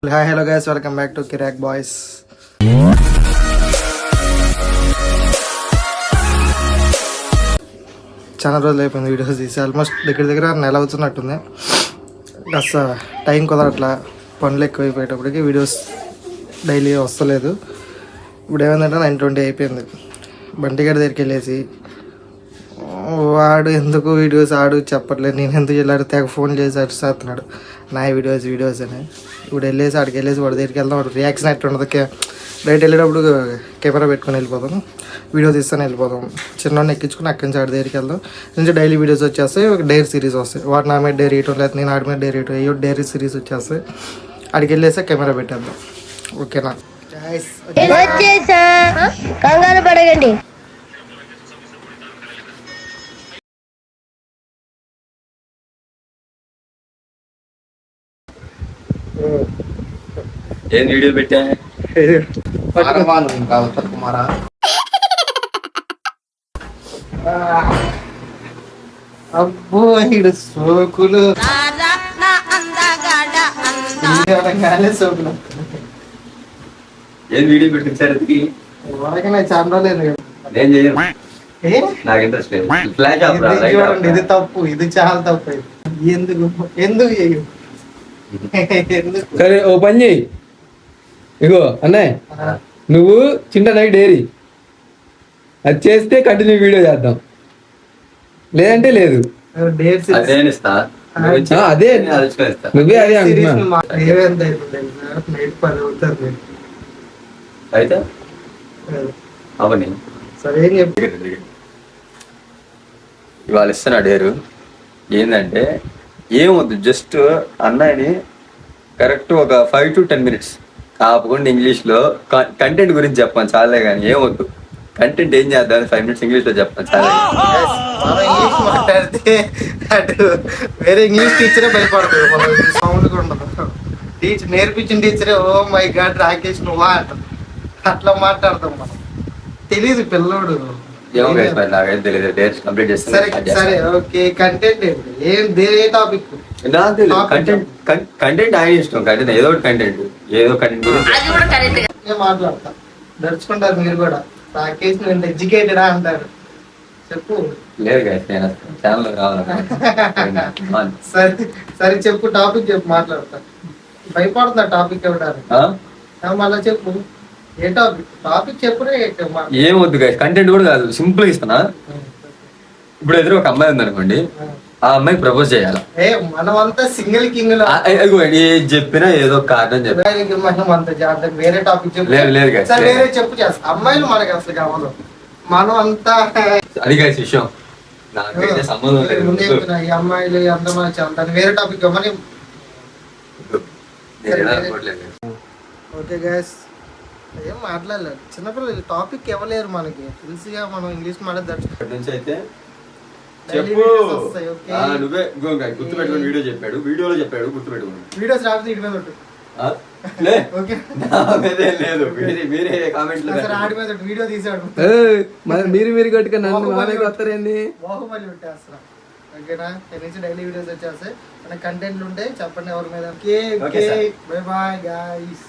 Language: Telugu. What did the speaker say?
Hi, hello guys, welcome back to Kirak Boys. చాలా రోజులు అయిపోయింది వీడియోస్ తీసి, ఆల్మోస్ట్ దగ్గర నెల అవుతున్నట్టుంది. కాస్త టైం కుదరట్లా, పనులు ఎక్కువైపోయేటప్పటికి వీడియోస్ డైలీ వస్తలేదు. ఇప్పుడు ఏమైందంటే 9:20 అయిపోయింది. బంటిగాడి దగ్గరికి వెళ్ళేసి వాడు ఎందుకు వీడియోస్ ఆడు చెప్పట్లేదు, నేను ఎందుకు వెళ్ళాడు తెగ ఫోన్ చేసి అడుస్తున్నాడు నా వీడియోస్ అని. ఇప్పుడు ఆడికి వెళ్ళేసి వాడి దగ్గరికి వెళ్దాం. వాడు రియాక్షన్ ఎట్లా ఉండదు, బయట వెళ్ళేటప్పుడు కెమెరా పెట్టుకొని వెళ్ళిపోదాం, వీడియో తీస్తాను వెళ్ళిపోదాం. చిన్నవాడిని ఎక్కించుకుని అక్కడి నుంచి ఆడి దగ్గరికి వెళ్దాం. నుంచి డైలీ వీడియోస్ వచ్చేస్తాయి, ఒక డైరీ సిరీస్ వస్తాయి. వాడు నా మీద డైరీ వేయటం, లేకపోతే నేను ఆడి మీద డైరీ వేయటం, ఏ డైరీ సిరీస్ వచ్చేస్తాయి. ఆడికి వెళ్ళేసి కెమెరా పెట్టేద్దాం, ఓకేనా? కంగారు పడకండి. ఏం వీడియో పెట్టా కుమారా? అబ్బో ఇడు సోకులు సోకులు ఏం వీడియో పెట్టించారు? చాలా లేదు, నేను చేయను, నాకు ఇంట్రెస్ట్ లేదు. ఫ్లాష్ ఆఫ్ రా, లైట్ ఆఫ్ రా. ఇది తప్పు, ఇది చాలా తప్పు. ఎందుకు ఎందుకు చేయు? సరే ఓ పని చెయ్యి, ఇగో అన్నయ్య, నువ్వు చిన్న నైట్ డైరీ అది చేస్తే కంటిన్యూ వీడియో చేద్దాం, లేదంటే లేదు. అది నేను ఇస్తా, నువ్వు ఇచ్చి అదే నేను ఆలోచిస్తా. నువ్వే అదే అంటున్నా. నైట్ 10 అవుతుంది. అయితే అవని సరే ఏం చెప్పి ఇవాళ ఇస్తున్నా డేరు. ఏంటంటే ఏమొద్దు, జస్ట్ అన్నయ్యని కరెక్ట్ ఒక 5 to 10 minutes ఆపకుండా ఇంగ్లీష్లో కంటెంట్ గురించి చెప్పాను చాలే, కానీ ఏమొద్దు. కంటెంట్ ఏం చేద్దాం 5 minutes ఇంగ్లీష్లో చెప్పాను చాలే. మనం ఇంగ్లీష్ మాట్లాడితే అటు వేరే ఇంగ్లీష్ టీచరే భయపడతాడు, మనం సౌండ్ కూడా ఉండదు. నేర్పించిన టీచరే ఓ మై గాడ్ రాకేష్ నువ్వా అంటారు, అట్లా మాట్లాడతాం మనం. తెలీదు పిల్లోడు. ఏమో guys, మరి నాకైతే తెలియదు. డేట్స్ కంప్లీట్ సరే చేస్తాను. సరే ఓకే. కంటెంట్ ఏంటి? ఏ టాపిక్? నాకు తెలియదు. కంటెంట్ ఆయన ఇష్టం. కంటెంట్ ఏదో ఒకటి కంటెంట్ గురించి నేను మాట్లాడతా, నడుచుకుంటారు మీరు కూడా. రాకేష్ నువ్వు ఎడ్యుకేటెడా అంటారు, చెప్పు. లేదు guys, నేను ఛానల్ రావాలి. సరే సరే చెప్పు, టాపిక్ చెప్పు, మాట్లాడతా. భయపడుతున్నా టాపిక్ ఇవ్వడానికి, మళ్ళా చెప్పు. ఏ టాపిక్ చెప్పురే. ఏమొద్దు guys, కంటెంట్ కూడా కాదు, సింపుల్ ఇస్తున్నా. ఇప్పుడు ఎదురు ఒక అమ్మాయి ఉంది అనుకోండి, ఆ అమ్మాయికి ప్రపోజ్ చేయాలి. మనమంతా సింగిల్ కింగ్ ఏది చెప్పినా ఏదో కారణం చెప్పి మనం అంత జాగ్రత్త. వేరే టాపిక్ చెప్పు. లేదు guys, వేరే చెప్పు చేస్తా. అమ్మాయిలు మనకి అసలు కావాలి, మనం అంతా అది guys విషయం. నాకైతే సంబంధం లేదు. ఈ అమ్మాయిలు అందరూ దాన్ని వేరే టాపిక్ ఇవ్వమని. ఓకే గైస్, ఏం మాట్లాడలేదు. చిన్నపిల్లలు టాపిక్ ఇవ్వలేరు మనకి, తెలుసుగా. మనం ఇంగ్లీష్ మాట్లాడదు నుంచి అయితే చెప్పు. నువ్వే గుర్తుపెట్టుకుని వీడియో చెప్పాడు, వీడియోలో చెప్పాడు, గుర్తుపెట్టుకుని. వీడియోస్ రాకపోతే ఇటు మీద ఉంటుంది. లేదు, మీరే కామెంట్లు ఆడి మీద వీడియో తీసాడు, మీరు కొట్టుకుని నన్ను మామయ్యకి వస్తారేంది? బాహుబలి పెట్టేస్తాం, ఓకేనా? ఇక్కడ నుంచి డైలీ వీడియోస్ వచ్చేస్తాయి. మన కంటెంట్లు ఉంటాయి, చెప్పండి ఎవరి మీద. Bye bye guys.